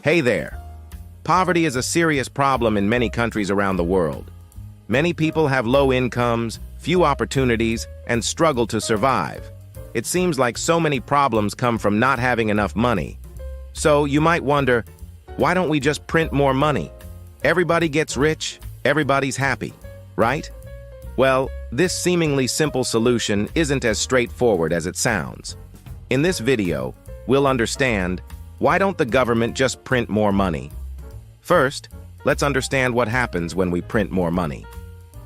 Hey there! Poverty is a serious problem in many countries around the world. Many people have low incomes, few opportunities, and struggle to survive. It seems like so many problems come from not having enough money. So you might wonder, why don't we just print more money? Everybody gets rich, everybody's happy, right? Well, this seemingly simple solution isn't as straightforward as it sounds. In this video, we'll understand, why don't the government just print more money? First, let's understand what happens when we print more money.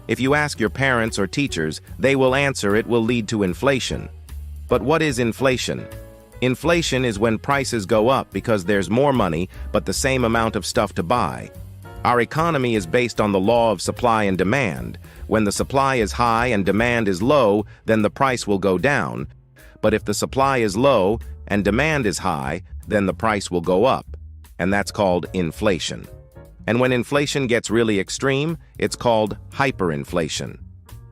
If you ask your parents or teachers, they will answer it will lead to inflation. But what is inflation? Inflation is when prices go up because there's more money but the same amount of stuff to buy. Our economy is based on the law of supply and demand. When the supply is high and demand is low, then the price will go down. But if the supply is low and demand is high, then the price will go up. And that's called inflation. And when inflation gets really extreme, it's called hyperinflation.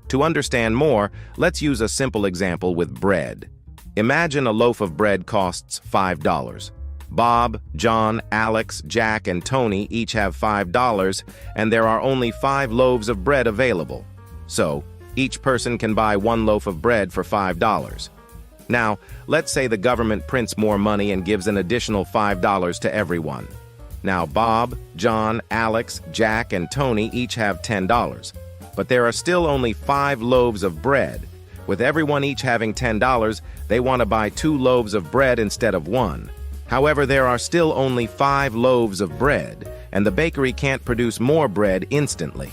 To understand more, let's use a simple example with bread. Imagine a loaf of bread costs $5. Bob, John, Alex, Jack, and Tony each have $5, and there are only 5 loaves of bread available. So, each person can buy 1 loaf of bread for $5. Now, let's say the government prints more money and gives an additional $5 to everyone. Now, Bob, John, Alex, Jack, and Tony each have $10. But there are still only 5 loaves of bread. With everyone each having $10, they want to buy 2 loaves of bread instead of 1. However, there are still only 5 loaves of bread, and the bakery can't produce more bread instantly.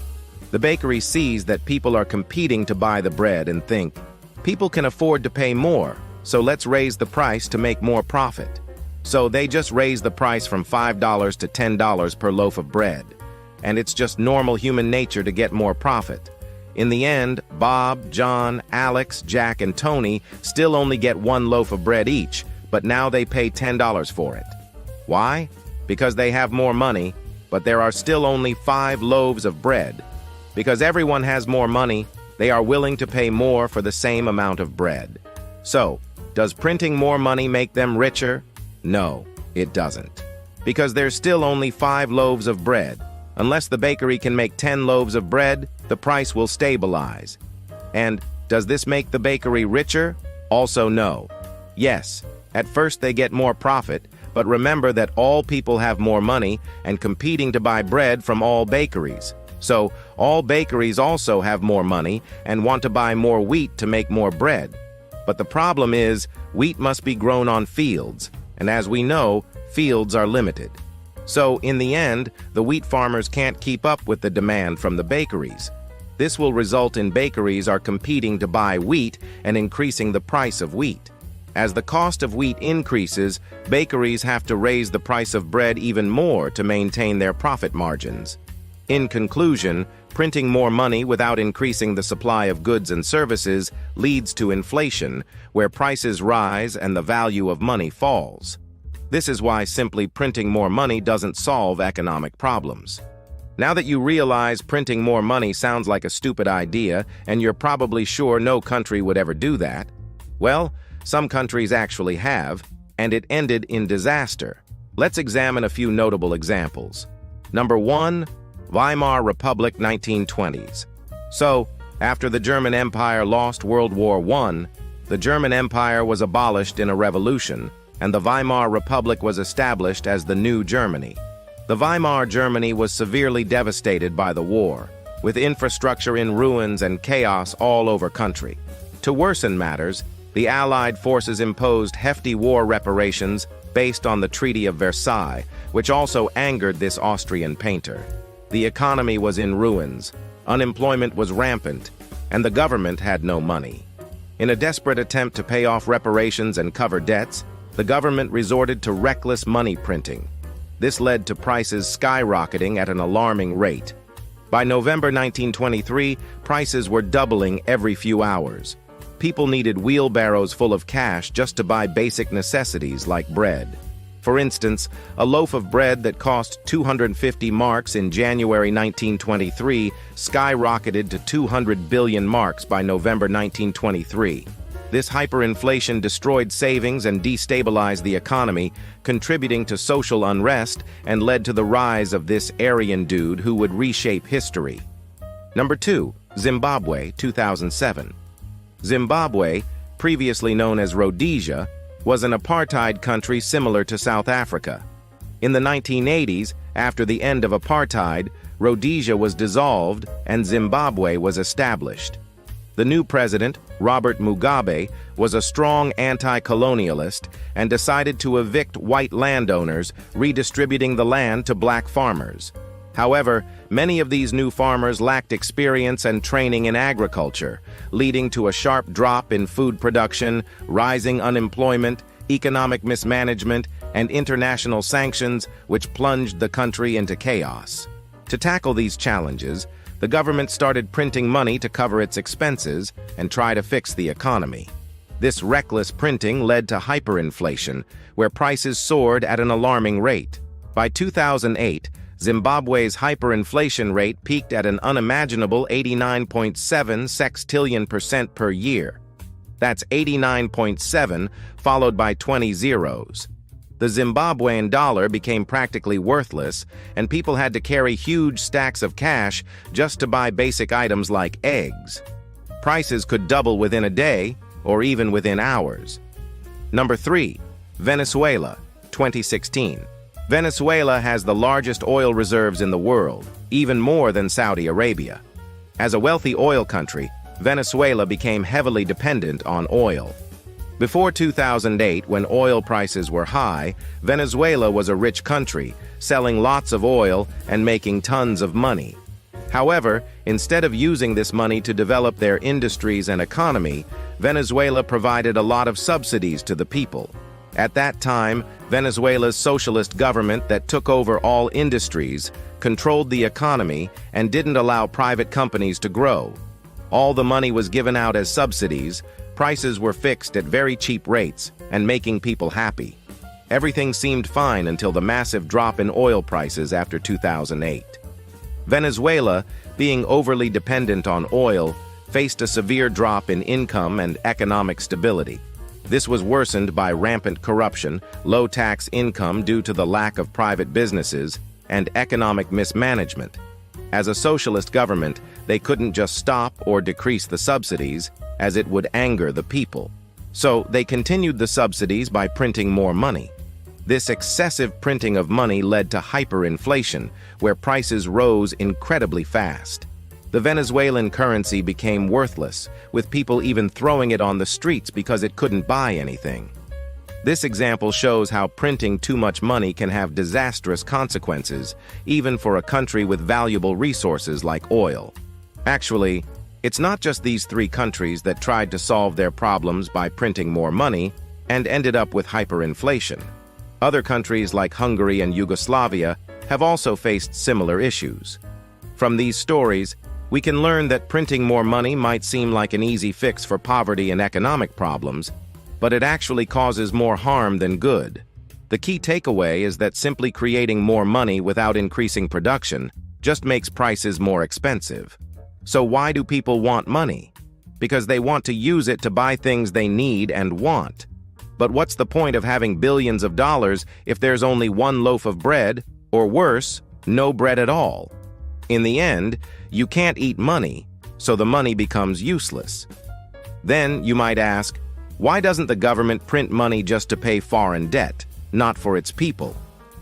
The bakery sees that people are competing to buy the bread and think, people can afford to pay more, so let's raise the price to make more profit. So they just raise the price from $5 to $10 per loaf of bread. And it's just normal human nature to get more profit. In the end, Bob, John, Alex, Jack, and Tony still only get 1 loaf of bread each, but now they pay $10 for it. Why? Because they have more money, but there are still only 5 loaves of bread. Because everyone has more money, they are willing to pay more for the same amount of bread. So, does printing more money make them richer? No, it doesn't. Because there's still only 5 loaves of bread. Unless the bakery can make 10 loaves of bread, the price will stabilize. And does this make the bakery richer? Also no. Yes, at first they get more profit, but remember that all people have more money and competing to buy bread from all bakeries. So all bakeries also have more money and want to buy more wheat to make more bread. But the problem is, wheat must be grown on fields, and as we know, fields are limited. So, in the end, the wheat farmers can't keep up with the demand from the bakeries. This will result in bakeries are competing to buy wheat and increasing the price of wheat. As the cost of wheat increases, bakeries have to raise the price of bread even more to maintain their profit margins. In conclusion, printing more money without increasing the supply of goods and services leads to inflation, where prices rise and the value of money falls. This is why simply printing more money doesn't solve economic problems. Now that you realize printing more money sounds like a stupid idea, and you're probably sure no country would ever do that, well, some countries actually have, and it ended in disaster. Let's examine a few notable examples. Number 1, Weimar Republic 1920s. So, after the German Empire lost World War I, the German Empire was abolished in a revolution, and the Weimar Republic was established as the new Germany. The Weimar Germany was severely devastated by the war, with infrastructure in ruins and chaos all over country. To worsen matters, the Allied forces imposed hefty war reparations based on the Treaty of Versailles, which also angered this Austrian painter. The economy was in ruins, unemployment was rampant, and the government had no money. In a desperate attempt to pay off reparations and cover debts, the government resorted to reckless money printing. This led to prices skyrocketing at an alarming rate. By November 1923, prices were doubling every few hours. People needed wheelbarrows full of cash just to buy basic necessities like bread. For instance, a loaf of bread that cost 250 marks in January 1923 skyrocketed to 200 billion marks by November 1923. This hyperinflation destroyed savings and destabilized the economy, contributing to social unrest and led to the rise of this Aryan dude who would reshape history. Number 2, Zimbabwe, 2007. Zimbabwe, previously known as Rhodesia, was an apartheid country similar to South Africa. In the 1980s, after the end of apartheid, Rhodesia was dissolved and Zimbabwe was established. The new president, Robert Mugabe, was a strong anti-colonialist and decided to evict white landowners, redistributing the land to black farmers. However, many of these new farmers lacked experience and training in agriculture, leading to a sharp drop in food production, rising unemployment, economic mismanagement, and international sanctions, which plunged the country into chaos. To tackle these challenges, the government started printing money to cover its expenses and try to fix the economy. This reckless printing led to hyperinflation, where prices soared at an alarming rate. By 2008, Zimbabwe's hyperinflation rate peaked at an unimaginable 89.7 sextillion% per year. That's 89.7, followed by 20 zeros. The Zimbabwean dollar became practically worthless, and people had to carry huge stacks of cash just to buy basic items like eggs. Prices could double within a day, or even within hours. Number 3, Venezuela, 2016. Venezuela has the largest oil reserves in the world, even more than Saudi Arabia. As a wealthy oil country, Venezuela became heavily dependent on oil. Before 2008, when oil prices were high, Venezuela was a rich country, selling lots of oil and making tons of money. However, instead of using this money to develop their industries and economy, Venezuela provided a lot of subsidies to the people. At that time, Venezuela's socialist government that took over all industries, controlled the economy, and didn't allow private companies to grow. All the money was given out as subsidies, prices were fixed at very cheap rates, and making people happy. Everything seemed fine until the massive drop in oil prices after 2008. Venezuela, being overly dependent on oil, faced a severe drop in income and economic stability. This was worsened by rampant corruption, low tax income due to the lack of private businesses, and economic mismanagement. As a socialist government, they couldn't just stop or decrease the subsidies, as it would anger the people. So they continued the subsidies by printing more money. This excessive printing of money led to hyperinflation, where prices rose incredibly fast. The Venezuelan currency became worthless, with people even throwing it on the streets because it couldn't buy anything. This example shows how printing too much money can have disastrous consequences, even for a country with valuable resources like oil. Actually, it's not just these 3 countries that tried to solve their problems by printing more money and ended up with hyperinflation. Other countries like Hungary and Yugoslavia have also faced similar issues. From these stories, we can learn that printing more money might seem like an easy fix for poverty and economic problems, but it actually causes more harm than good. The key takeaway is that simply creating more money without increasing production just makes prices more expensive. So why do people want money? Because they want to use it to buy things they need and want. But what's the point of having billions of dollars if there's only one loaf of bread, or worse, no bread at all? In the end, you can't eat money, so the money becomes useless. Then you might ask, why doesn't the government print money just to pay foreign debt, not for its people?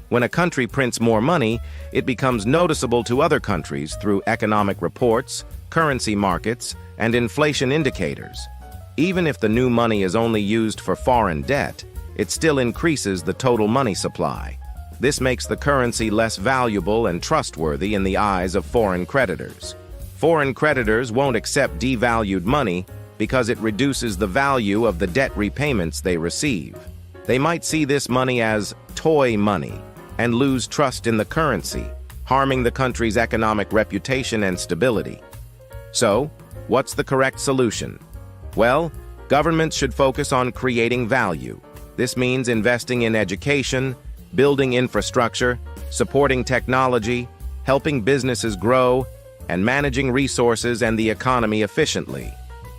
When a country prints more money, it becomes noticeable to other countries through economic reports, currency markets, and inflation indicators. Even if the new money is only used for foreign debt, it still increases the total money supply. This makes the currency less valuable and trustworthy in the eyes of foreign creditors. Foreign creditors won't accept devalued money because it reduces the value of the debt repayments they receive. They might see this money as toy money and lose trust in the currency, harming the country's economic reputation and stability. So, what's the correct solution? Well, governments should focus on creating value. This means investing in education, building infrastructure, supporting technology, helping businesses grow, and managing resources and the economy efficiently.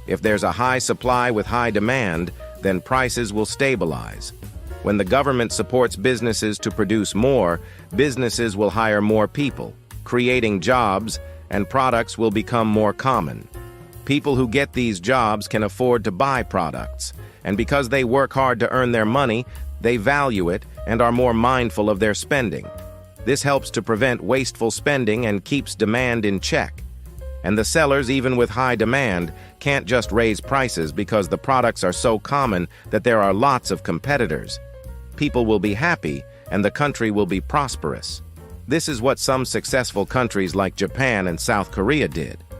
If there's a high supply with high demand, then prices will stabilize. When the government supports businesses to produce more, businesses will hire more people, creating jobs, and products will become more common. People who get these jobs can afford to buy products, and because they work hard to earn their money, they value it and are more mindful of their spending. This helps to prevent wasteful spending and keeps demand in check. And the sellers, even with high demand, can't just raise prices because the products are so common that there are lots of competitors. People will be happy, and the country will be prosperous. This is what some successful countries like Japan and South Korea did.